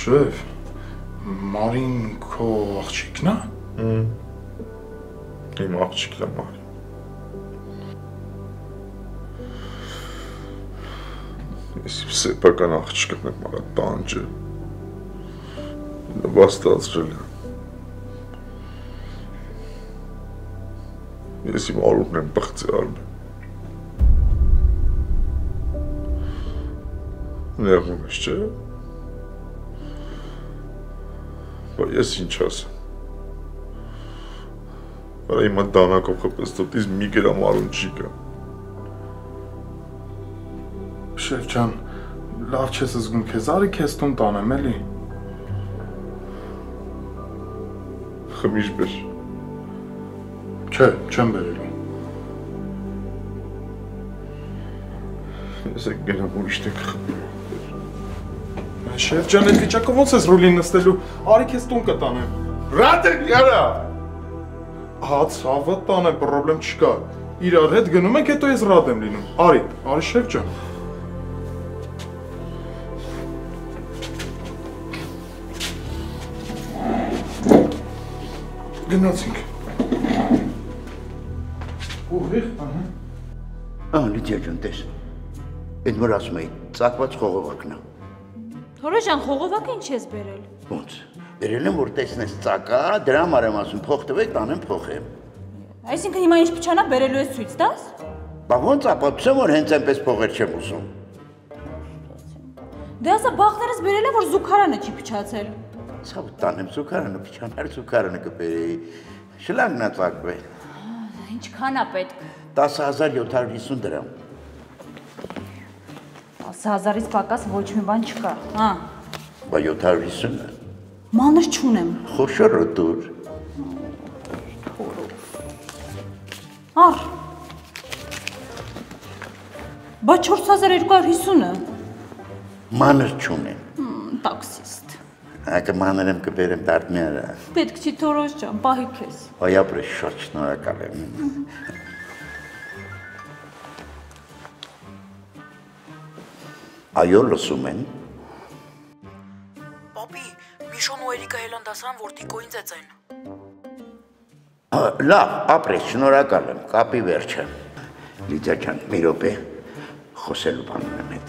Շեվ, Մարին քո աղջիկն է։ Իմ աղջիկն է Մարին։ Ես իմ սեփական աղջիկն եմ արա տանջը։ Նվաստացրել է։ Ես իմ արունն եմ բղծի արմեն։ Նեղում ես, չէ՞։ Բայց ես ինչ ասեմ։ Արա հիմա դանակով խպստոտից մի գրամ արուն չի կա։ Շեվ ջան, լավ չես զգում քեզ, արի քեզ տուն տանեմ, էլի։ Խմիչ բեր։ Չէ, չեմ բերելու։ Ես եք գնամ ուրիշ տեղ խմեմ։ Շեվ ջան, այդ վիճակը ոնց ես ռուլին նստելու, արի քեզ տուն կտանեմ։ Ռատ եք յարա։ Հա, ցավը տանեմ, պրոբլեմ չկա։ Իրար հետ գնում ենք, հետո ես ռադ եմ լինում։ Արի Շեվ ջան։ Գնացինք։ Ուղիղ, ահա։ Լիդիա ջան, տես։ Այդ մոր ասում էի, ծակված խողովակն է։ Թորո ջան, խողովակը ինչ ես բերել։ Ոնց։ Բերել եմ, որ տեսնես ծակա, դրա համար եմ ասում, փող տվեք, տանեմ փոխեմ։ Այսինքն հիմա ինչ փչանակ բերելու ես ցույց տաս։ Բա ոնց ապացուցեմ, որ հենց այնպես փողեր չեմ ուզում։ Դե ասա բախներս բերել է, որ զուգարանը չի փչացել։ Ցավ տանեմ զուգարանը, փչանար զուգարանը կբերեի։ Շլանգն է ծակվել։ Ինչքան է պետք։ 10750 դրամ։ 10,000-ից պակաս ոչ մի բան չկա, հա։ Բա 750-ը։ Մանր չունեմ։ Խոշորը դուր։ Ար։ Բա 4250-ը։ Մանր չունեմ։ Տաքսիստ։ Ակը մանր եմ կբերեմ դարդմիարա։ Պետք չի Թորոշ ջան, պահի քեզ։ Այապրե շատ շնորհակալ եմ։ Այո, լսում են։ Պապի, Միշոն ու Էրիկը հելան դասան, որ տիկոին ծեծեն։ Լավ, ապրես, շնորհակալ եմ, կապի վերջը։ Լիդիա ջան, մի րոպե, խոսելու բան ունեմ հետ։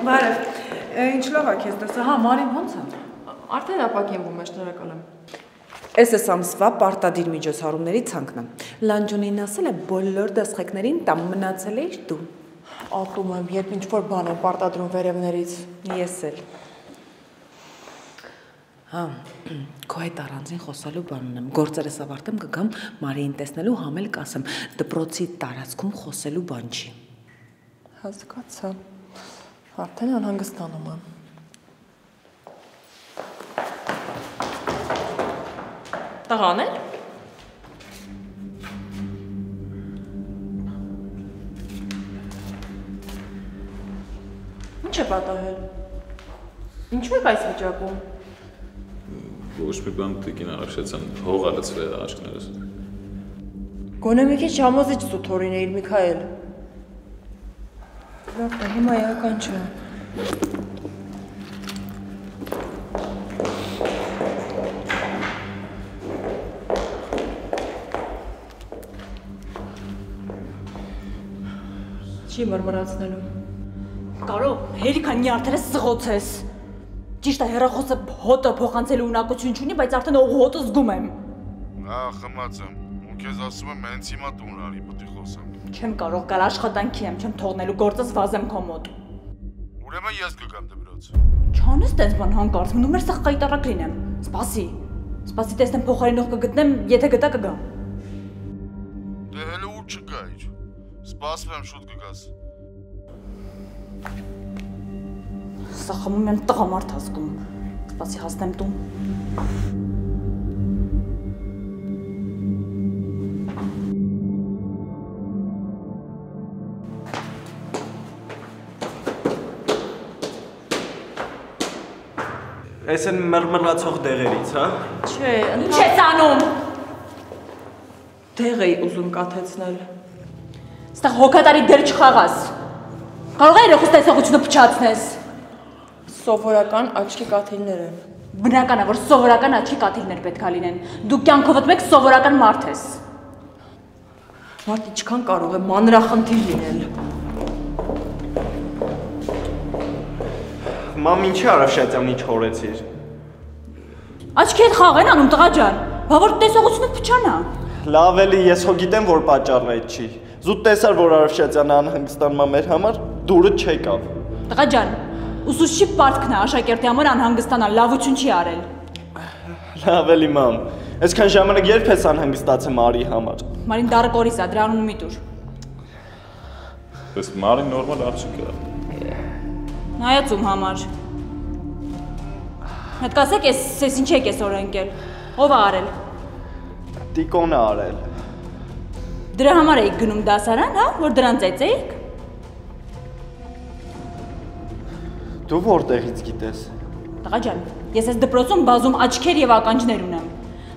Բարև, ինչ լավ է քեզ տեսա, հա, Մարին ոնց է։ Արդեն ապակենվում է, շնորհակալ եմ։ Էս ամսվա պարտադիր միջոցառումների ցանկն է։ Լանջունին ասել է բոլոր դասղեկներին տամ մնացել էիր դու։ Ատում եմ, երբ ինչ-որ բան եմ պարտադրում վերևներից։ Ես էլ։ Հա, քո հետ առանձին խոսալու բան ունեմ։ Գործերս ավարտեմ կգամ Մարիին տեսնելու համել կասեմ։ Դպրոցի տարածքում խոսելու բան չի։ Հասկացա։ Արդեն անհանգստանում եմ։ Տղաներ։ Ինչ է պատահել։ Ինչու եք այս վիճակում։ Ոչ մի բան տիկին Արաքսյացյան հող ա լցրել աչքներս։ Գոնե մի քիչ համոզիչ Թորին էիր Միքայել։ Լավ է, հիմա էական չէ։ Չի մրմրացնելու։ Կարող հերիքան նյարդերը սղոցես։ Ճիշտ է, հեռախոսը հոտը փոխանցելու ունակություն չունի, բայց արդեն հոտը զգում եմ։ Ա, խմած եմ, ու քեզ ասում եմ, հենց հիմա տուն արի, պետք է խոսանք։ Չեմ կարող, կար աշխատանքի եմ, չեմ թողնելու գործս վազեմ քո մոտ։ Ուրեմն ես կգամ դպրոց։ Չանես տենց բան հանկարծ, մնում էր սաղ կայտարակ լինեմ։ Սպասի տեսնեմ փոխարինող կգտնեմ, եթե գտա կգամ։ Դե հələ ուր չկա ինչ։ Սպասում եմ շուտ կգաս։ Սա խմում եմ տղամարդ ազգում, սպասի հասնեմ տուն։ Այս են մրմրացող դեղերից, հա։ Չէ, Ինչ ես անում։ դեղ էի ուզում կաթեցնել։ Ստեղ հոգատարի դեր չխաղաս։ Կարող է երեխուս տեսողությունը փչացնես։ Սովորական աչքի կաթիլներ են։ Բնական է, որ սովորական աչքի կաթիլներ պետք է լինեն։ Դու կյանքովդ մեկ սովորական մարդ ես։ Մարդ ինչքան կարող է մանրախնդիր լինել։ Մամ, ինչի Արաշատյանին չորեցիր։ Աչքի հետ խաղ են անում տղա ջան։ Բա որ տեսողությունը փչանա։ Լավ էլի, ես հո գիտեմ, որ պատճառն այդ չի։ Զուտ տեսար, որ Արաշատյանը անհանգստանա մեր համար, դուրը չեկավ։ Տղա ջան, ուսուցչի պարտքն է աշակերտի համար անհանգստանալ, լավություն չի արել։ Լավ էլի, մամ։ Այսքան ժամանակ երբ ես անհանգստացել Մարիի համար։ Մարին դառը կորիզ է, դրա անունը մի տուր։ Պես Մարին նորմալ աղջիկ է։ Նայած ում համար։ Հետ կասեք, ես ինչ եք այսօր ընկել։ Ով է արել։ Տիկոնը արել։ Դրա համար էիք գնում դասարան, հա, որ դրան ծեծեիք։ Դու որտեղից գիտես։ Տղա ջան, ես այս դպրոցում բազում աչքեր եւ ականջներ ունեմ։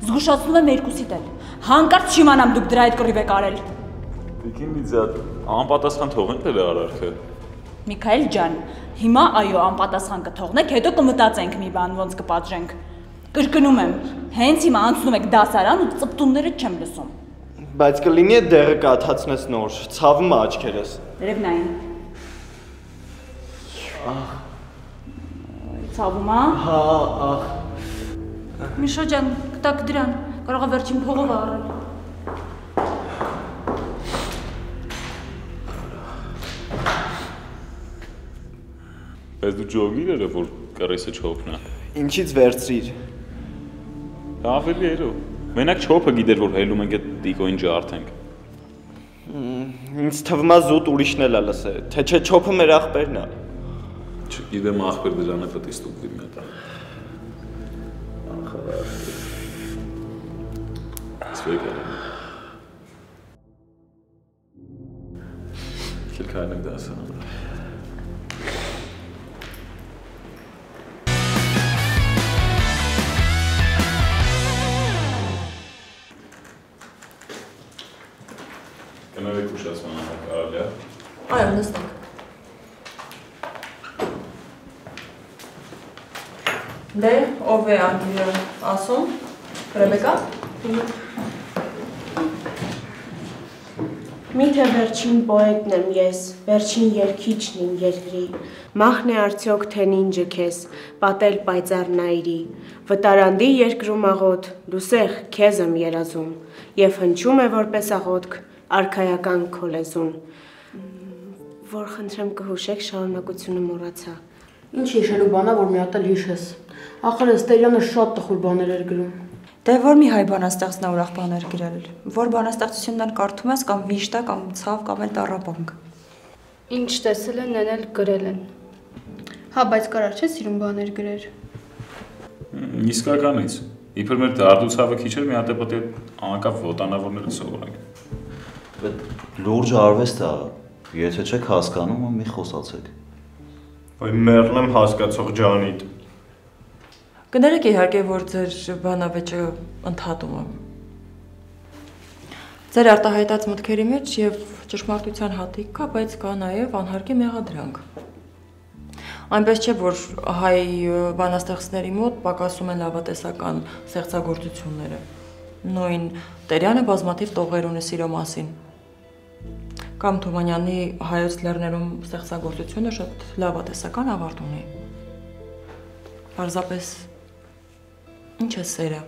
Զգուշացնում եմ երկուսիդ էլ։ Հանկարծ չիմանամ դուք դրա այդ կռիվ եք արել։ Տիկին Լիզա, անպատասխան թողենք դե արարքը։ Միքայել ջան, հիմա այո անպատասխան կթողնեք, հետո կմտածենք մի բան, ոնց կպատժենք։ Կրկնում եմ, հենց հիմա անցնում եք դասարան ու ծպտունները չեմ լսում։ Բայց կլինի այդ դեղը կաթացնես նոր, ցավում է աչքերս։ Դերև նային։ Ցավում է։ Հա, ախ։ Միշա ջան, կտակ դրան, կարող է վերջին փողով առել։ Բայց դու ջոգիր էր, որ կռեսը չոփնա։ Ինչից վերցրիր։ Ավելի երո։ Մենակ չոփը գիտեր, որ հելում ենք այդ տիկոին ջարդենք։ Ինձ թվում է զուտ ուրիշն էլ է լսել, թե չէ չոփը մեր ախպերն է։ Չգիտեմ ախպեր դրան է պետք է ստուգվի մետ։ Սվեգա։ Քիլքան եմ դասան։ Կնարեք ուշացման անակ արալ է։ Այո, նստեք։ Դե, ով է անգիրը ասում, Ռեբեկա։ Միթե վերջին պոետն եմ ես, վերջին երգիչն իմ երկրի, մահն է արդյոք թենին ջքես, պատել պայծառ նայրի, վտարանդի երկրում աղոտ, դուսեղ քեզ եմ երազում, և հնչում է որպես աղոտք, արքայական քո լեզուն, որ խնդրեմ կհուշեք շարունակությունը մոռացա։ Ինչ հիշելու բանա, որ մի հատ էլ հիշես։ Ախր Ստերյանը շատ տխուր բաներ էր գրում։ Դե որ մի հայ բանաստեղծն է ուրախ բաներ գրել, որ բանաստեղծությունն կարդում ես կամ վիշտա, կամ ցավ, կամ էլ տառապանք։ Ինչ տեսել են, նեն էլ գրել են։ Հա, բայց կարար չէ սիրուն բաներ գրեր։ Իսկականից։ Իբր մեր դարդուցավը քիչ էր, մի հատ է պետք է անկապ ոտանավորները սովորենք։ Լուրջ արվեստ է, եթե չեք հասկանում, մի խոսացեք։ Ոյ մեռն եմ հասկացող ջանիդ։ Կներեք իհարկե, որ ձեր բանավեճը ընդհատում եմ։ Ձեր արտահայտած մտքերի մեջ եւ ճշմարտության հատիկ կա, բայց կա նաեւ անհարկի մեղադրանք։ Այնպես չէ, որ հայ բանաստեղծների մոտ պակասում են լավատեսական ստեղծագործությունները։ Նույն Տերյանը բազմաթիվ տողեր ունի սիրո մասին։ Կամ Թումանյանի հայոց լեռներում ստեղծագործությունը շատ լավատեսական ավարտ ունի։ Պարզապես ինչ է սերը,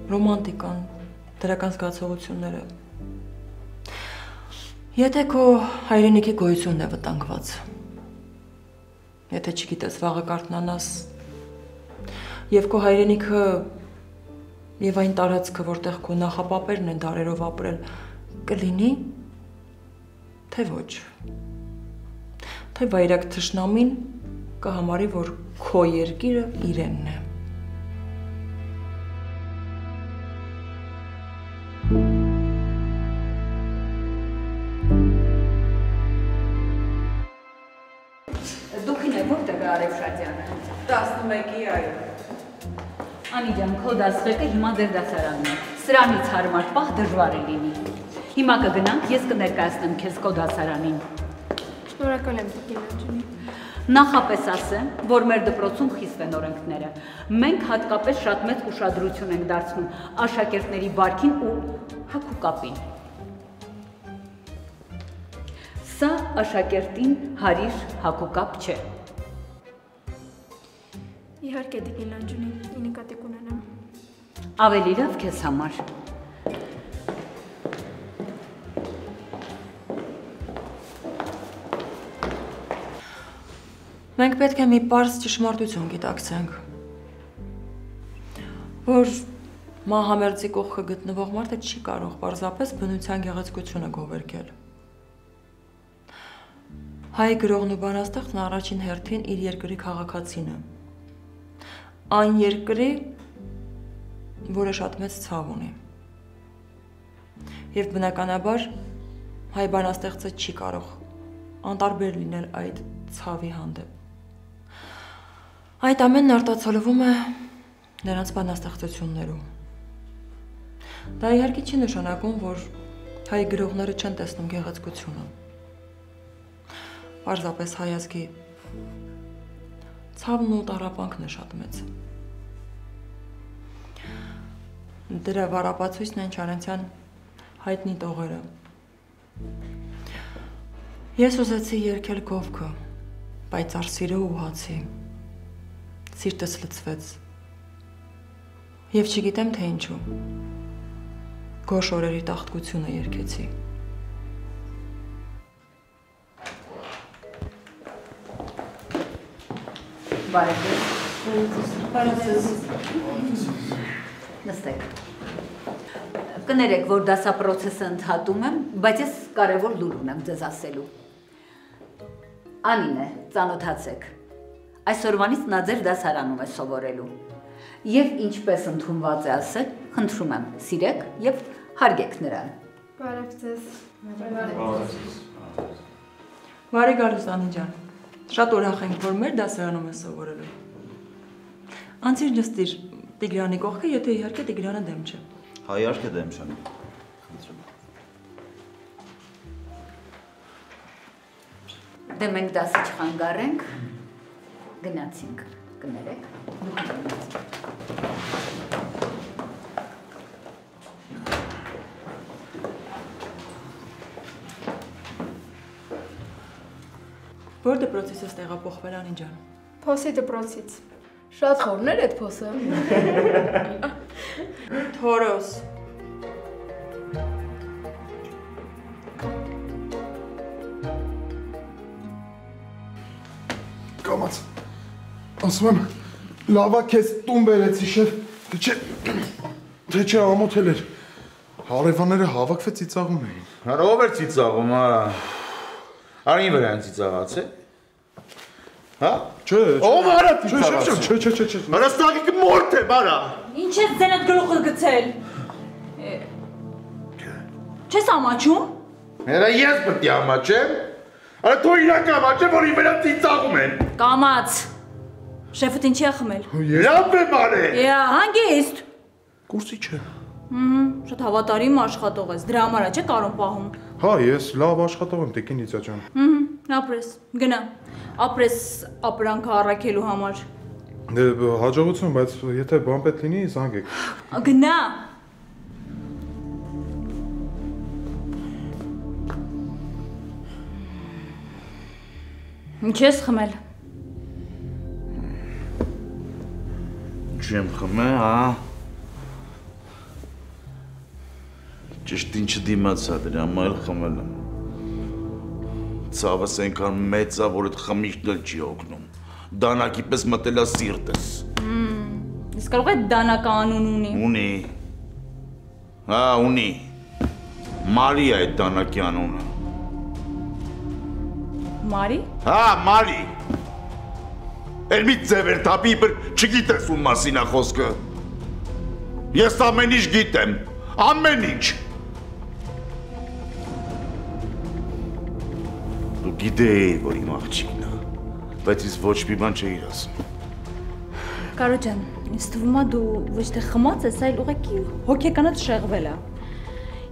ռոմանտիկան, դրական զգացողությունները։ Եթե քո հայրենիքի գոյությունն է վտանգված, եթե չգիտես վաղը կարթնանաս, եւ քո հայրենիքը եւ այն տարածքը, որտեղ քո նախապապերն են դարերով ապրել, կլինի, թե ոչ, թե վայրակ թշնամին կհամարի, որ քո երկիրը իրենն է։ Դուքին է որտեղ է Արեգշատյանը։ 11-ի այո։ Անի ջան, քո դասղեկը հիմա ձեր դասարանն է։ Սրանից հարմար պահ դժվար է լինի։ Հիմա կգնանք, ես կներկայացնեմ քեզ քո դասարանին։ Շնորհակալ եմ Տիկին Անջունի։ Նախապես ասեմ, որ մեր դպրոցում խիստ են օրենքները։ Մենք հատկապես շատ մեծ ուշադրություն ենք դարձնում աշակերտների վարքին ու հագուկապին։ Սա աշակերտին հարիր հագուկապ չէ։ Իհարկե Տիկին Անջունի, ի նկատի կունենամ։ Ավելի լավ քեզ համար։ Մենք պետք է մի պարզ ճշմարտություն գիտակցենք, որ մահամերձի կողքը գտնվող մարդը չի կարող պարզապես բնության գեղեցկությունը գովերգել։ Հայ գրողն ու բանաստեղծն առաջին հերթին իր երկրի քաղաքացին է։ Այն երկրի, որը շատ մեծ ցավ ունի։ Եվ բնականաբար հայ բանաստեղծը չի կարող անտարբեր լինել այդ ցավի հանդեպ։ Այդ ամենն արտացոլվում է նրանց բանաստեղծություններում։ Դա իհարկե չի նշանակում, որ հայ գրողները չեն տեսնում գեղեցկությունը։ Պարզապես հայ ազգի ցավն ու տառապանքն է շատ մեծ։ Դրա վառապացույցն են Չարենցյան հայտնի տողերը։ Ես ուզեցի երգել գովքը, պայծառ սիրո ու հացի։ Սիրտս լցվեց։ Եվ չգիտեմ թե ինչու։ Գոշ օրերի տաղտկությունը երգեցի։ Նստեք։ Կներեք, որ դասապրոցեսը ընդհատում եմ, բայց ես կարևոր լուր ունեմ ձեզ ասելու։ Անին է, ծանոթացեք։ Այսօրվանից նա ձեր դասարանում է սովորելու։ Եվ ինչպես ընդունված է ասել, խնդրում եմ, սիրեք եւ հարգեք նրան։ Բարև ձեզ։ Բարի գալուս Անի ջան։ Շատ ուրախ ենք, որ մեր դասարանում է սովորելու։ Անցիր նստիր Տիգրանի կողքը, եթե իհարկե Տիգրանը դեմ չէ։ Հա, իհարկե դեմ չեմ։ Դե մենք դասը չխանգարենք, գնացինք, կներեք, դուք գնացինք։ Որ դպրոցից ես տեղափոխվել Անի ջան։ Փոսի դպրոցից։ Շատ խորն էր այդ փոսը։ Թորոս։ Կամաց, ասում եմ, լավա քեզ տուն բերեցի շեվ, թե չէ ամոթել էր, հարևանները հավաքվեց ծիծաղում էին։ Հարա ով էր ծիծաղում, արին վրա են ծիծաղաց է։ Հա? Չէ, ով արա ծիծաղաց։ Չէ։ Արա ստագիկը մորդ է, բարա։ Ինչ ես ձենդ գլուխը գցել։ Չես ամաչում։ Հերա ես պետք է ամաչեմ։ Արա թո իրական ամաչեմ, որ իմ վրա ծիծաղում են։ Կամաց։ Շեֆդ ինչի է խմել։ Լավ է բարե։ Հանգիստ։ Կուրսի չէ։ Շատ հավատարիմ աշխատող ես, դրա համար չէ կարոն պահում։ Հա, ես լավ աշխատող եմ, Տիկին Իծա ջան։ Ապրես, գնա, ապրես ապրանքը առաքելու համար։ Դե հաջողություն, բայց եթե բան պետք լինի, զանգեք։ Գնա։ Ինչ ես խմել։ Չեմ խմել, հա։ Ճշտին չդիմացա, դրա համար էլ խմել եմ։ Ցավս այնքան մեծ է, որ այդ խմիչն էլ չի օգնում։ Դանակի պես մտել է սիրտս։ Իսկ կարող է դանակը անուն ունի։ Ունի։ Հա, ունի։ Մարի է այդ դանակի անունը։ Մարի։ Հա, Մարի։ Էլ մի ձև էր թափի, իբր չգիտես ում մասին է խոսքը։ Ես ամեն ինչ գիտեմ, ամեն ինչ։ Դու գիտեի, որ իմ աղջիկն է, բայց ես ոչ մի բան չէիր ասում։ Կարո ջան, ինձ թվում է դու ոչ թե խմած ես, այլ ուղղակի հոգեկանդ շեղվել է։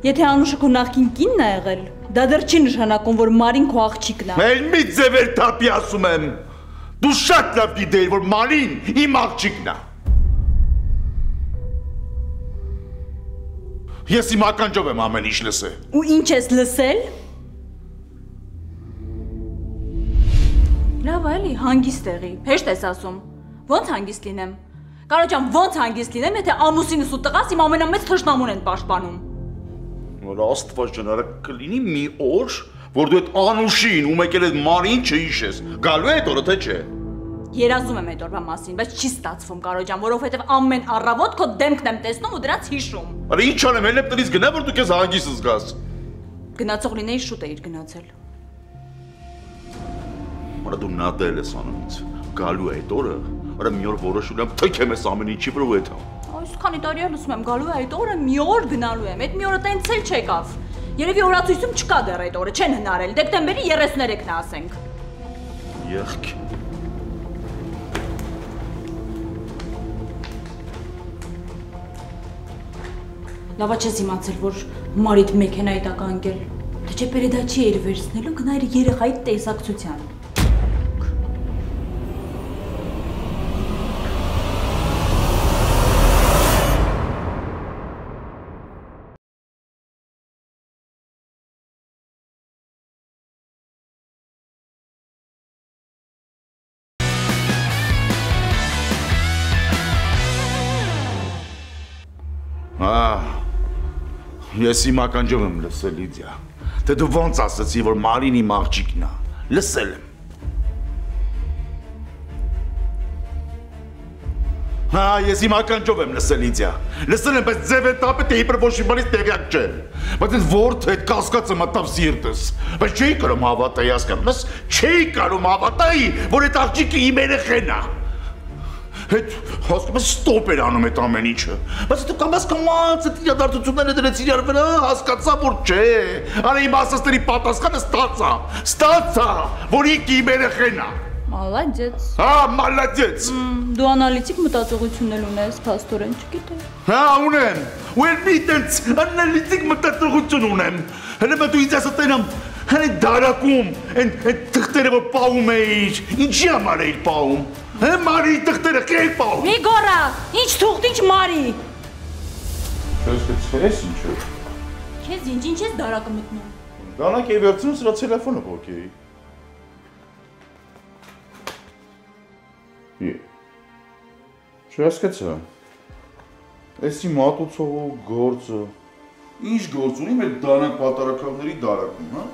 Եթե Անուշը քո նախկին կինն է եղել, Դա դեռ չի նշանակում, որ Մարին քո աղջիկն է։ Էլ մի ձևեր թափի ասում եմ։ Դու շատ լավ գիտեիր, որ Մարին իմ աղջիկն է։ Ես իմ ականջով եմ ամեն ինչ լսել։ Ու ինչ ես լսել։ Լավ էլի, հանգիստ եղի։ Հեշտ ես ասում։ Ոնց հանգիստ լինեմ։ Կարո ջան, ոնց հանգիստ լինեմ, եթե ամուսինս ու տղաս իմ ամենամեծ թշնամուն են պաշտպանում։ Որ Աստված ջան, կլինի մի օր, որ դու այդ Անուշին ու մեկ էլ այդ Մարին չհիշես։ Գալու է այդ օրը, թե չէ։ Երազում եմ այդ օրվա մասին, բայց չի ստացվում, Կարո ջան, որովհետև ամեն առավոտ քո դեմքն եմ տեսնում ու դրանց հիշում։ Արա ինչ անեմ, ելնեմ տնից գնա, որ դու քեզ հանգիստ զգաս։ Գնացող լինեի շուտ էիր գնացել։ Արա դու նատել ես անում ինձ։ Գալու է այդ օրը, արա մի օր որոշում եմ թքեմ ես ամեն ինչի վրա ու էթա։ Այս քանի տարի է լսում եմ, գալու է այդ օրը, մի օր գնալու եմ։ Այդ մի օրը տենց էլ չեկավ։ Երևի օրացույցում չկա դեռ այդ օրը, չեն հնարել։ Դեկտեմբերի 33-ն է, ասենք։ Եղք։ Լավա չես իմացել, որ Մարիդ մեքենայի տակ անկել։ Թե չէ պերեդաչի էիր վերցնելու, գնայր երեխայի տեսակցության։ Ես իմ ականջով եմ լսել, Լիդիա, թե դու ոնց ասացի, որ Մարին իմ աղջիկն է, լսել եմ։ Ես իմ ականջով եմ լսել, Լիդիա, լսել եմ, բայց ձև է տապը, թե իպր ոչ մի բանից տեղյակ չեմ, բայց այդ որդը, այդ կասկածը մտավ սիրտս, բայց չէի կարում հավատայի, հասկանում ես, չէի կարում հավատայի, որ այդ աղջիկը իմ երեխեն է։ Հետ հասկանում ես ստոպ էր անում այդ ամեն ինչը, բայց դու կամաց այդ իրադարձությունները դրեց իրար վրա, հասկացա որ չէ, արա իմ ասածների պատասխանը ստացա, որ ինքը իմ երեխեն է։ Մալադեց։ Հա, մալադեց։ Դու անալիտիկ մտածողություն ունես, փաստորեն չգիտես։ Հա, ունեմ։ Ու էլ մի տենց անալիտիկ մտածողություն ունեմ։ Հələ դու ինձ ասա տենամ, հələ դարակում, այն թղթերը որ պահում էիր, ինչի համար էիր պահում։ Հե Մարի թղթերը քեի պահում։ Մի գորա, ինչ թուղթ, ինչ Մարի։ Չես ինչ է։ Քեզ ինչ ես դարակը մտնում։ Դանակ էի վերցնում սրա տելեֆոնը փոքեի։ Չհասկացա։ Էսի մատուցողը գործը։ Ինչ գործ ունի մեր դանակ պատարակավների դարակում, հա։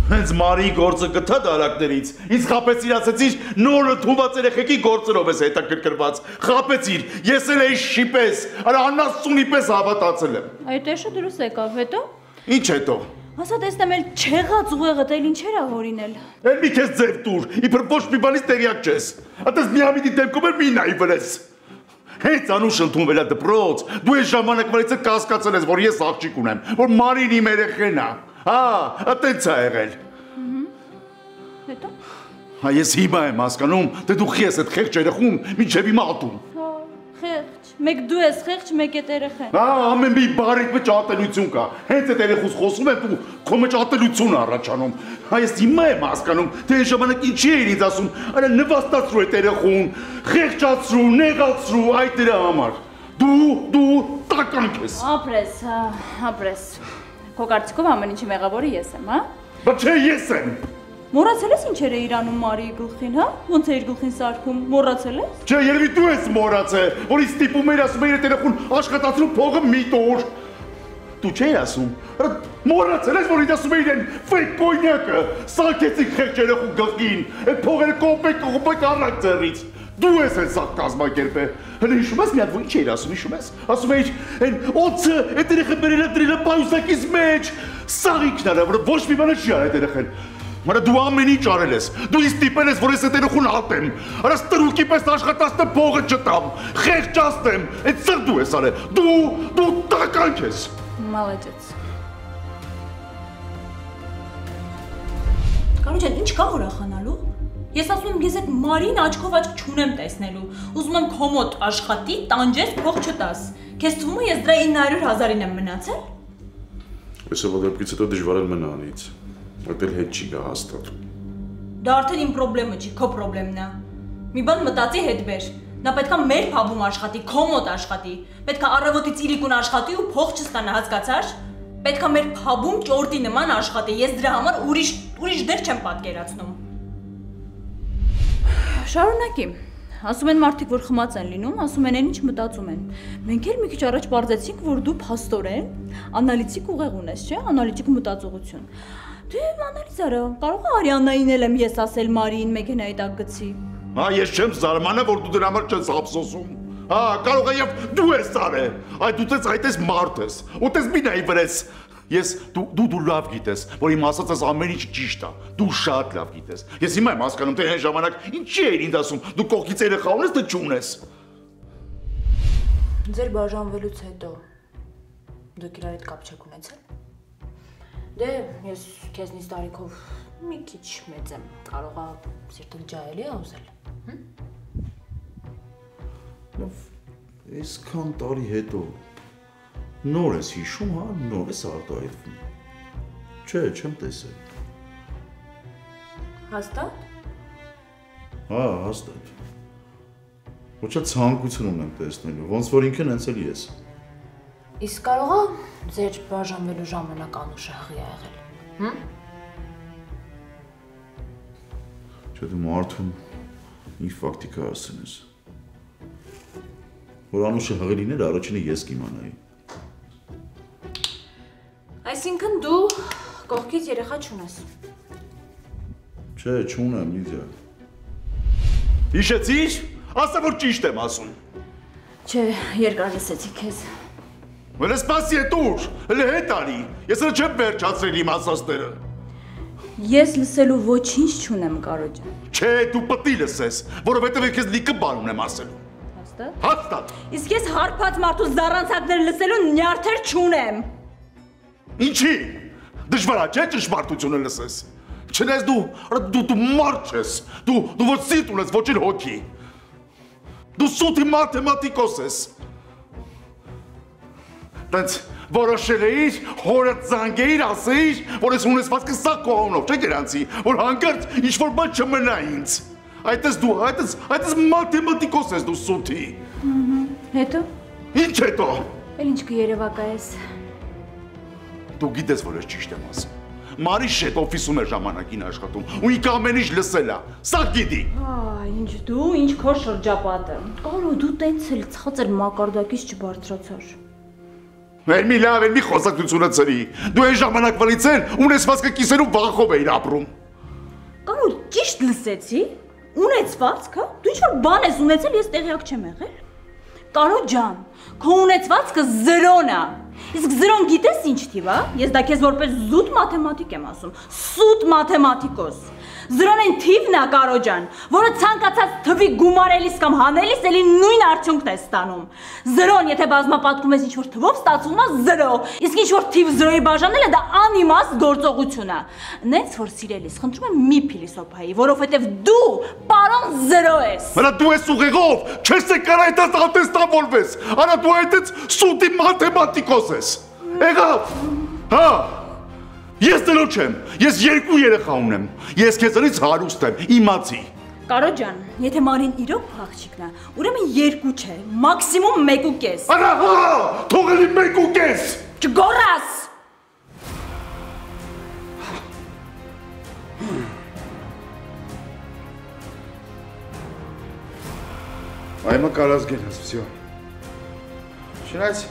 Հենց Մարիի գործը գտա դարակներից, ինձ խապեցիր ասեցիր նորը թուված երեխեքի գործերով ես հետաքրքրված, խապեցիր, ես էլ էի շիպես, արա անասունի պես հավատացել եմ։ Այդ էշը դրուս եկավ, հետո։ Ինչ հետո։ Ասա տեսնեմ էլ չեղած ուղեղդ էլ ինչեր ա հորինել։ Էլ մի քեզ ձև տուր, իբր ոչ մի բանից տեղյակ չես։ Ատես միամիտի դեպքում էլ մի նայ վրես։ Հենց Անուշ ընդունվել է դպրոց, դու այս ժամանակվանից կասկածել ես, որ ես աղջիկ ունեմ, որ Մարին իմ երեխեն է։ Հա, այդպես է եղել։ Հետո։ Հա ես հիմա եմ հասկանում, թե դու խես այդ խեղճ երեխուն մինչև հիմա ատում։ Հա, խեղճ, մեկ դու ես խեղճ, մեկ է երեխեն։ Հա, ամեն մի բարիք մեջ ատելություն կա։ Հենց այդ երեխուս խոսում եմ ու քո մեջ ատելություն առաջանում։ Հա ես հիմա եմ հասկանում, թե այն ժամանակ ինչի էին ինձ ասում, արա նվաստացրու այդ երեխուն, խեղճացրու, նեղացրու այդ դրա համար։ Դու տականք ես։ Ապրես, հա, ապրես։ Քո կարծիքով ամեն ինչի մեղավորը ես եմ, հա։ Բայց չէ, ես եմ։ Մոռացել ես ինչեր է իրանում Մարիի գլխին, հա։ Ոնց է իր գլխին սարքում, մոռացել ես։ Չէ, երևի դու ես մոռացել, որ ինձ ստիպում էր ասում էր երեխուն աշխատացրու փողը մի տոր։ Դու չէի ասում։ Մոռացել ես, որ ինձ ասում էր իրեն ֆեյք կոնյակը, սարքեցիք խեղճ երեխու գլխին, այդ փողերը կոպեկ առակ ձեռից։ Դու ես այն սա կազմակերպել։ Հələ հիշում ես մի հատ ինչ էիր ասում, հիշում ես։ Ասում էիր, այն օծը այդ երեխը բերել է դրել է պայուսակից մեջ։ Սաղիքն արա, որ ոչ մի բան չի արել այդ երեխեն։ Արա դու ամեն ինչ արել ես։ Դու ինձ ստիպել ես, որ ես այդ երեխուն ատեմ։ Արա ստրուկի պես աշխատացնեմ փողը չտամ, խեղճացնեմ։ Այդ սա դու ես արել։ Դու տականք ես։ Մալադեց։ Կարո ջան, ինչ կա ուրախանալու։ Ես ասում եմ, ես այդ Մարին աչքով աչք չունեմ տեսնելու։ Ուզում եմ քո մոտ աշխատի, տանջես, փող չտաս։ Քեզ թվում է ես դրա 900,000-ին եմ մնացել։ Այսօր դեպքից հետո դժվար է մնանից։ Այդ էլ հետ չի գա հաստատ։ Դա արդեն իմ խնդրեմը չի, քո խնդրեմն է։ Մի բան մտածի հետ բեր։ Նա պետքա մեր փաբում աշխատի, քո մոտ աշխատի։ Պետքա առավոտից իրիկուն աշխատի ու փող չստանա, հասկացար։ Պետքա մեր փաբում ճորտի նման աշխատի։ Ես դրա համար ուրիշ դեր չեմ պատկերացնում։ Շարունակի։ Ասում են մարդիկ, որ խմած են լինում, ասում են ինչ մտածում են։ Մենք էլ մի քիչ առաջ պարզեցինք, որ դու փաստորեն անալիտիկ ուղեղ ունես, չէ՞, անալիտիկ մտածողություն։ Դե անալիզ արա, կարող է Արիանային էլ եմ ես ասել Մարիին մեքենայի տակ գցի։ Հա, ես չեմ զարմանը, որ դու դրա համար չես ափսոսում։ Հա, կարող է եւ դու ես արել։ Այդ դու այդպես մարդ ես։ Ու տես մինայի վրես։ Ես դու լավ գիտես, որ իմ ասածս ամեն ինչ ճիշտ է։ Դու շատ լավ գիտես։ Ես հիմա եմ հասկանում, թե այն ժամանակ ինչի էր ինձ ասում, դու կողքից երեխա ունես, թե չունես։ Ձեր բաժանվելուց հետո դուք իրար հետ կապ չեք ունեցել։ Դե ես քեզնից տարիքով մի քիչ մեծ եմ, կարող է սիրտը ջահելի է ուզել։ Այսքան տարի հետո նոր ես հիշում, հա, նոր ես արտահայտվում։ Չէ, չեմ տեսել։ Հաստատ։ Հա, հաստատ։ Ոչ է ցանկություն ունեմ տեսնելու, ոնց որ ինքն հենց էլ ես։ Իսկ կարող է ձեր բաժանվելու ժամանակ անուշը հղի ա եղել։ Չէ, դու մարդուն ինչ ֆակտիկա ասենես։ Որ անուշը հղի լիներ, առաջինը ես կիմանայի։ Այսինքն դու կողքից երեխա չունես։ Չէ, չունեմ, Լիդիա։ Հիշեցի՞ր, ասա որ ճիշտ եմ ասում։ Չէ, երկար լսեցի քեզ։ Well, սպասի է դուր, հələ հետ արի, ես հələ չեմ վերջացրել իմ ասածները։ Ես լսելու ոչինչ չունեմ, Կարո ջան։ Չէ, դու պետք է լսես, որովհետև ես քեզ լիքը բան ունեմ ասելու։ Հաստատ։ Հաստատ։ Իսկ ես հարբած մարդու զառանցակներ լսելու նյարդեր չունեմ։ Ինչի։ Դժվար է, չէ՞ ճշմարտությունը լսես։ Չնայած դու մարդ ես, դու ոչ սիրտ ունես, ոչ էլ հոգի։ Դու սուտի մաթեմատիկոս ես։ Տենց որոշել էիր, հորդ զանգեիր, ասեիր, որ ես ունեցվածքը սա կողմնով, չէ՞ գերանցի, որ հանկարծ ինչ-որ բան չմնա ինձ։ Այդպես մաթեմատիկոս ես դու սուտի։ Հետո։ Ինչ հետո։ Էլ ինչ կերևակայես։ Դու գիտես, որ ես ճիշտ եմ ասում։ Մարիշ հետ օֆիսում է ժամանակին աշխատում, ու ինքը ամեն ինչ լսել է, սա գիտի։ Ինչ դու, ինչ քո շրջապատը։ Կարո դու տենց էլ ցածր մակարդակից չբարձրացար։ Էլ մի լավ, էլ մի խոսակցությունը ծրի։ Դու այն ժամանակվանից էլ ունեցվածքը կիսելու վախով էիր ապրում։ Կարո ճիշտ լսեցի։ Ունեցվածքը։ Դու ինչ-որ բան ես ունեցել, ես տեղյակ չեմ եղել։ Կարո ջան, քո ունեցվածքը 0-ն է։ Իսկ 0-ն գիտես ինչ թիվ է։ Ես դա քեզ որպես զուտ մաթեմատիկ եմ ասում։ Սուտ մաթեմատիկոս։ 0-ն այն թիվն է, Կարո ջան, որը ցանկացած թվի գումարելիս կամ հանելիս էլի նույն արդյունքն է ստանում։ 0-ն, եթե բազմապատկում ես ինչ-որ թվով, ստացվում է 0։ Իսկ ինչ-որ թիվ 0-ի բաժանելը դա անիմաստ գործողություն է։ Նենց որ սիրելիս, խնդրում եմ մի փիլիսոփայի, որովհետև դու պարոն 0 ես։ Արա դու ես ուղեղով, չես եկար այդպես ատեստավորվես։ Արա դու այդպես սուտի մաթեմատիկոս ես։ Եղավ։ Հա։ Ես դեռ չեմ, ես 2 երեխա ունեմ, ես քեզանից հարուստ եմ, իմացի։ Կարո ջան, եթե Մարին իրոք փախչիկն է, ուրեմն 2 չէ, մաքսիմում 1.5։ Արա հա, թող էլի 1.5։ Չգոռաս։ Այմա կարած գնաս, всё։ Չնայած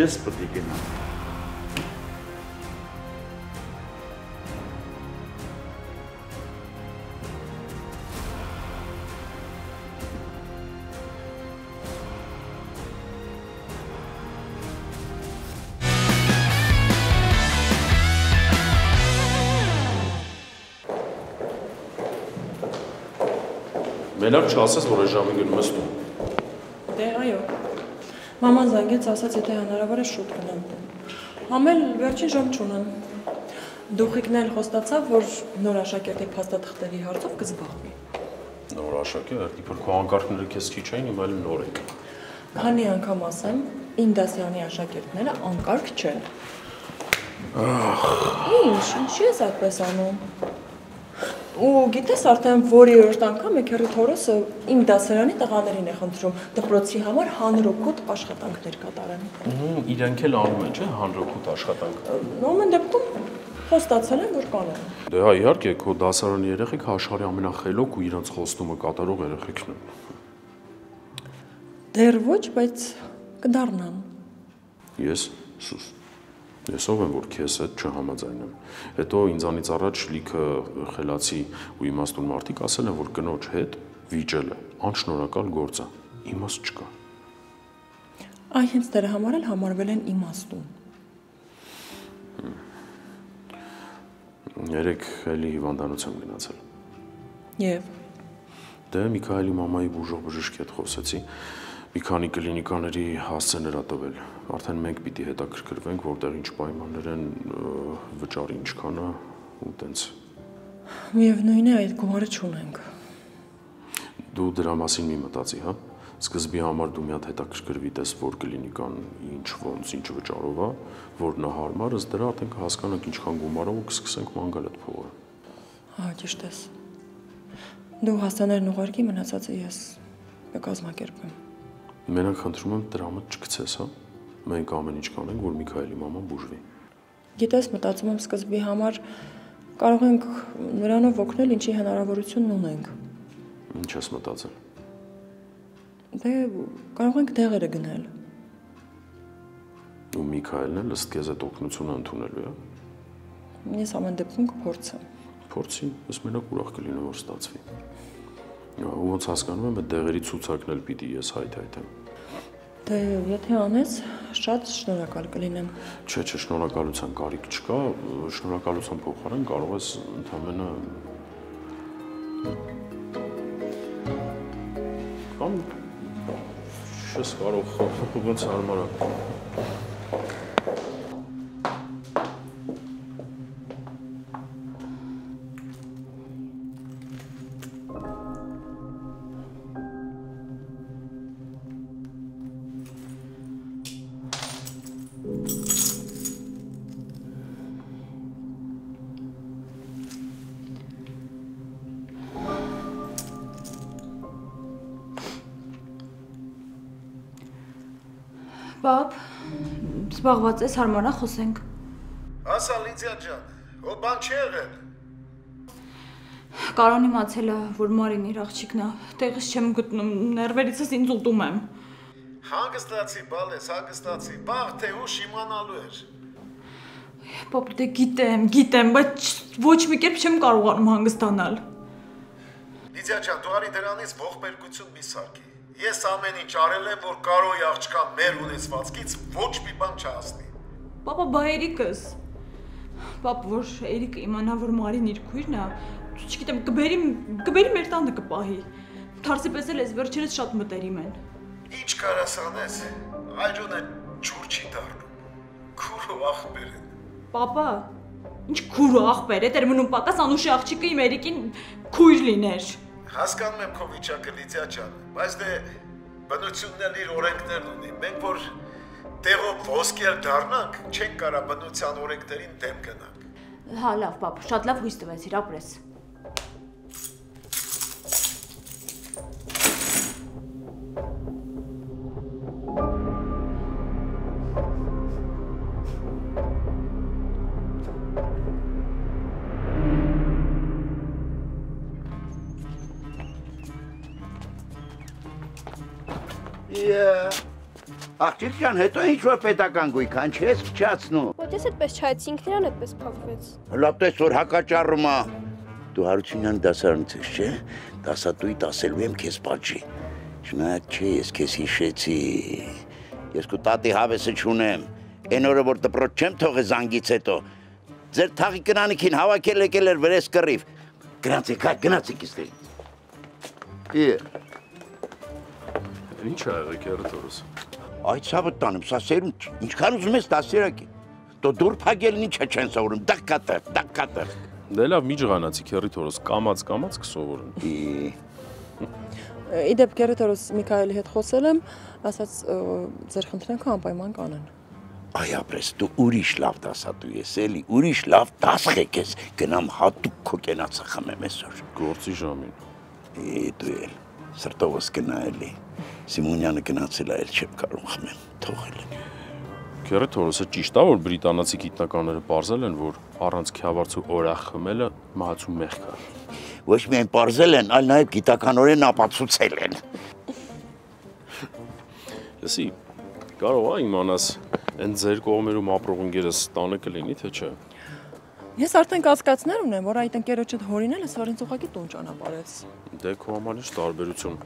ես պետք է գնամ։ Մենակ չասես, որ այս ժամին գնում ես տուն։ Դե այո։ Մաման զանգեց, ասաց, եթե հնարավոր է շուտ գնամ։ Համել վերջին ժամ չունեմ։ Դուխիկն էլ խոստացավ, որ նոր աշակերտի փաստաթղթերի հարցով կզբաղվի։ Նոր աշակերտ, իբր քո անկարգները քեզ քիչ էին, հիմա էլ նոր եք։ Քանի անգամ ասեմ, իմ դասարանի աշակերտները անկարգ չեն։ Ինչի ես այդպես անում։ Ու գիտես արդեն որի-երրորդ անգամ Քեռիթ Հորոսը իմ դասարանի տղաներին է խնդրում դպրոցի համար հանրօգուտ աշխատանքներ կատարեն։ Իրենք էլ անում են, չէ՞, հանրօգուտ աշխատանք։ Նոմեն դեպքում խոստացել են, որ կանեն։ Դե հա, իհարկե, քո դասարանի երեխեք աշխարհի ամենախելոք ու իրենց խոստումը կատարող երեխեքն են։ Դեռ ոչ, բայց կդառնան։ Ես, սուս։ Ես ով եմ, որ քեզ հետ չհամաձայնեմ։ Հետո ինձանից առաջ լիքը խելացի ու իմաստուն մարդիկ ասել են, որ կնոջ հետ վիճելը անշնորհակալ գործ է, իմաստ չկա։ Այ հենց դրա համար էլ համարվել են իմաստուն։ Երեք էլի հիվանդանոց եմ գնացել։ Եվ Դե Միքայելի մամայի բուժող բժշկի հետ խոսեցի, մի քանի կլինիկաների հասցե նրա տվել։ Արդեն մենք պիտի հետաքրքրվենք, որտեղ ինչ պայմաններ են, վճարի ինչքան է ու տենց։ Միևնույն է, այդ գումարը չունենք։ Դու դրա մասին մի մտածի, հա։ Սկզբի համար դու մի հատ հետաքրքրվի տես, որ կլինիկան ինչ ոնց ինչ վճարով է, որ նա հարմար, ըստ դրա արդեն կհասկանանք ինչքան գումարով ու կսկսենք մանգալ այդ փողը։ Հա, ճիշտ ես։ Դու հասցեներն ուղարկի, մնացածը ես կկազմակերպեմ։ Մենակ խնդրում եմ դրա մոտ չգցես, հա։ Մենք ամեն ինչ կանենք, որ Միքայելի մաման բուժվի։ Գիտես, մտածում եմ սկզբի համար կարող ենք նրանով օգնել, ինչի հնարավորությունն ունենք։ Ինչ ես մտածել։ Դե կարող ենք դեղերը գնել։ Ու Միքայելն էլ ըստ քեզ այդ օգնությունը ընդունելու է։ Ես ամեն դեպքում կփորձեմ։ Փորձի, ես մենակ ուրախ կլինեմ, որ ստացվի։ Ու ոնց հասկանում եմ, այդ դեղերի ցուցակն էլ պիտի ես հայթայթեմ։ Դե եթե անես, շատ շնորհակալ կլինեմ։ Չէ, շնորհակալության կարիք չկա, շնորհակալության փոխարեն կարող ես ընդամենը կամ չես կարող ոնց հարմար է։ Բաբ, զբաղված ես, հարմարա խոսենք։ Ասա Լիդիա ջան, ո բան չի եղել։ Կարան իմացել է, որ Մարին իր աղջիկն է, տեղից չեմ գտնում, ներվերիցս ինձ ուտում եմ։ Հանգստացի, բալես, հանգստացի, բաղ թե ուշ իմանալու էր։ Բաբ, դե գիտեմ, բայց ոչ մի կերպ չեմ կարողանում հանգստանալ։ Լիդիա ջան, դու արի դրանից ողբերգություն մի սարքի։ Ես ամեն ինչ արել եմ, որ Կարոյի աղջկան մեր ունեցվածքից ոչ մի բան չհասնի։ Պապա, բա Էրիկս։ Պապ, որ Էրիկը իմանա, որ Մարին իր քույրն է, չգիտեմ, կբերի մեր տանը կպահի։ Թարսի պես էլ ես վերջերս շատ մտերիմ են։ Ինչ կարաս անես, այրունը ջուր չի դառնում։ Քուր ու աղբեր են։ Պապա, ինչ քուր ու աղբեր է, դեր մնում պատաս անուշի աղջիկը իմ Էրիկին քույր լիներ։ Հասկանում եմ քո վիճակը Լիդիա ջան, բայց դե բնությունն էլ իր օրենքներն ունի։ Մենք որ տեղով ոսկեր դառնանք, չենք կարա բնության օրենքներին դեմ գնանք։ Հա, լավ, պապ, շատ լավ հույս տվեցիր, ապրես։ Աղջիկ ջան, հետո ինչ-որ պետական գույքան չես փչացնում։ Ոչ ես այդպես չայցի, ինքն իրան այդպես փակվեց։ Լավ տես որ հակաճառում է։ Դու Հարությունյան դասարանից ես, չէ՞։ Դասատուիդ ասելու եմ քեզ պատժի։ Չնայած չէ, ես քեզ հիշեցի։ Ես քո տատի հավեսը չունեմ։ Այն օրը որ դպրոց չեմ թողել զանգից հետո։ Ձեր թաղի կրանիկին հավաքել եկել էր վրես կռիվ։ Գնացեք իստեղ։ Ինչ ա եղել Քեռիթորս։ Այդ ցավը տանեմ, սա սերունդ, ինչքան ուզում ես դասերակի։ Դու դուր փագելն ինչա չեն սովորում, դակկատր։ Դե լավ մի ջղանացի Քեռիթորս, կամած կսովորեմ։ Իդեպ գերեթորս Միքայելի հետ խոսել եմ, ասաց ձեր խնդրանքը անպայման կանեն։ Այ ապրես, դու ուրիշ լավ դասատու ես, էլի, ուրիշ լավ դասղեք ես, գնամ հատուկ քո կենացը խմեմ այսօր։ Գործի ժամին։ Դու էլ, սրտովս գնա էլի, Սիմոնյանը գնացել է, էլ չեմ կարող խմեմ, թողել է։ Գերեթորսը ճիշտ է, որ բրիտանացի գիտնականները պարզել են, որ առանց քյավառցու օրախ խմելը մահացու մեղք է։ Ոչ միայն պարզել են, այլ նաև գիտականորեն ապացուցել են։ Լսի, կարող է իմանաս, այն ձեր կողմերում ապրող ընկերս տանը կլինի, թե չէ։ Ես արդեն կասկածներ ունեմ, որ այդ ընկերոջդ հորինելս, որ ինձ ուղղակի տուն ճանապարհեց։ Դե քո համար ինչ տարբերություն։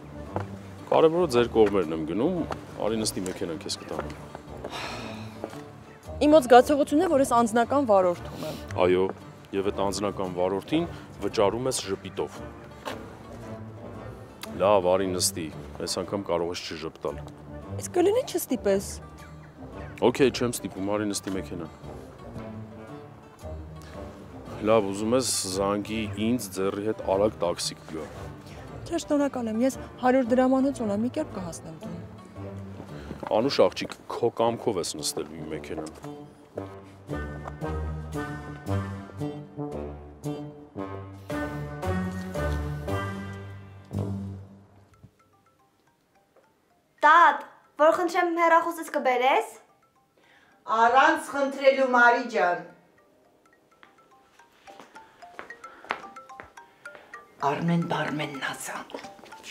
Կարևորը ձեր կողմերն եմ գնում, արի նստի մեքենան քեզ կտանեմ։ Իմ մոտ զգացողությունն է, որ ես անձնական վարորդում եմ։ Այո, եւ այդ անձնական վարորդին վճարում ես ժպիտով։ Լավ, արի նստի, այս անգամ կարող ես չժպտալ։ Իսկ կլինի չստիպես։ Okay, չեմ ստիպում, արի նստի մեքենան։ Լավ, ուզում ես զանգի ինձ ձեռի հետ արագ տաքսի կգա։ Չէ, շնորհակալ եմ, ես 100 դրամանոց ունեմ, մի կերպ կհասնեմ տուն։ Անուշ աղջիկ, քո կամքով ես նստել իմ մեքենան։ Տատ, որ խնդրեմ հեռախոսից կբերես։ Առանց խնդրելու Մարի ջան։ Արմեն նասա։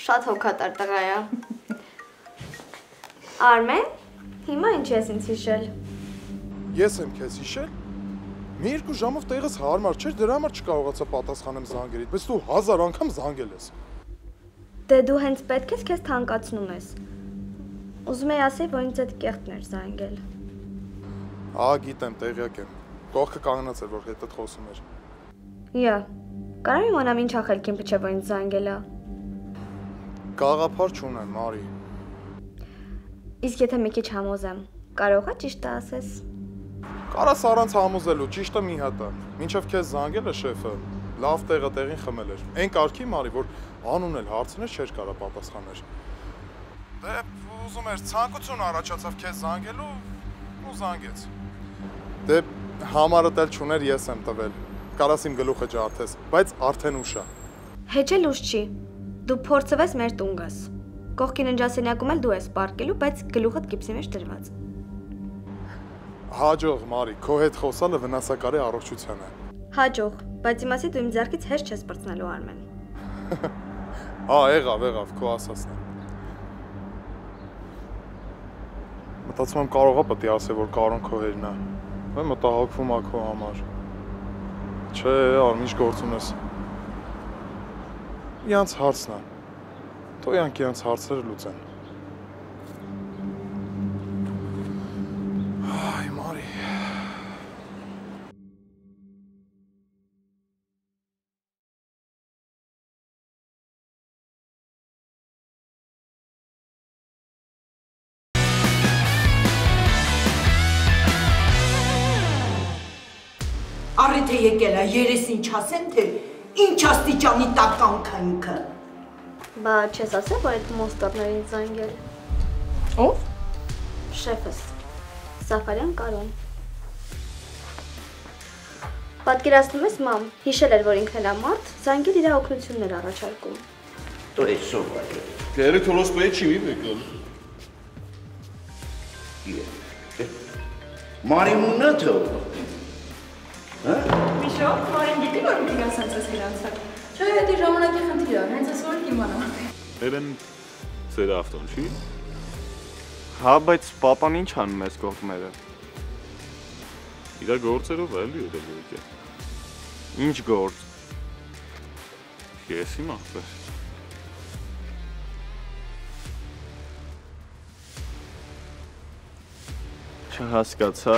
Շատ հոգատար տղա է։ Արմեն, հիմա ինչ ես ինձ հիշել։ Ես եմ քեզ հիշել։ Մի երկու ժամով տեղս հարմար չէր, դրա համար չկարողացա պատասխանեմ զանգերիդ, բայց դու 1000 անգամ զանգել ես։ Դե դու հենց պետք ես քեզ թանկացնում ես։ Ուզում եի ասել, որ ինձ այդ կեղտն էր զանգել։ Գիտեմ, տեղյակ եմ։ Կողքը կանգնած էր, որ հետդ խոսում էր։ Յա, կարող իմանամ ինչ ախելքին փչե, որ ինձ զանգել է։ Գաղափար չունեմ, Մարի։ Իսկ եթե մի քիչ համոզեմ, կարող է ճիշտը ասես։ Կարաս առանց համոզելու, ճիշտը մի հատ է։ Մինչև քեզ զանգել է շեֆը, լավ տեղը տեղին խմել էր։ Այն կարգի Մարի, որ անուն էլ հարցներ չէր կարա պատասխաներ։ Դե ուզում էր ցանկություն առաջացավ քեզ զանգելու ու զանգեց։ Դե համարդ էլ չուներ, ես եմ տվել։ Կարաս իմ գլուխը ջարդես, բայց արդեն ուշ է։ Հեչել ուշ չի։ Դու փորձվես մեր տուն գաս։ Կողքին ընջասենյակում էլ դու ես պարկելու, բայց գլուխդ գիպսի մեջ դրված։ Հաջող, Մարի, քո հետ խոսալը վնասակար է առողջությանը։ Հաջող, բայց իմասի դու իմ ձեռքից հեշտ չես բրցնելու Արմեն։ Եղավ, քո ասածն է։ Մտածում եմ կարողա պետք է ասել, որ Կարոն քո հերն է։ Ու մտահոգվում է քո համար։ Չէ, Արմին, ինչ գործ ունես։ Իրանց հարցն է։ Թող իրանց հարցերը լուծեն։ Այ Մարի։ Առիթե եկել է, երեսին չասեն, թե ինչ աստիճանի տականքը ինքը։ Բա չես ասել, որ այդ մոստորներին զանգել։ Ով? Շեֆս, Սաֆարյան Կարոն։ Պատկերացնում ես, մամ, հիշել էր, որ ինքն էլ է մարդ, զանգել իր օգնություններ առաջարկում։ Դու ես սովորել։ Գերեթորոսպեի չի մի եկել։ Մարիմունը թող։ Միշո, Մարին գիտի, որ մի գասած ես գրանցակ։ Չէ, դա ժամանակի խնդիր է, հենց այսօր կիմանամ։ Երեն ծեր ավտոն չի։ Հա, բայց պապան ինչ անում ես կողմերը։ Իրա գործերով էլի եկել եկե։ Ինչ գործ։ Ես իմ ախպեր։ Չհասկացա։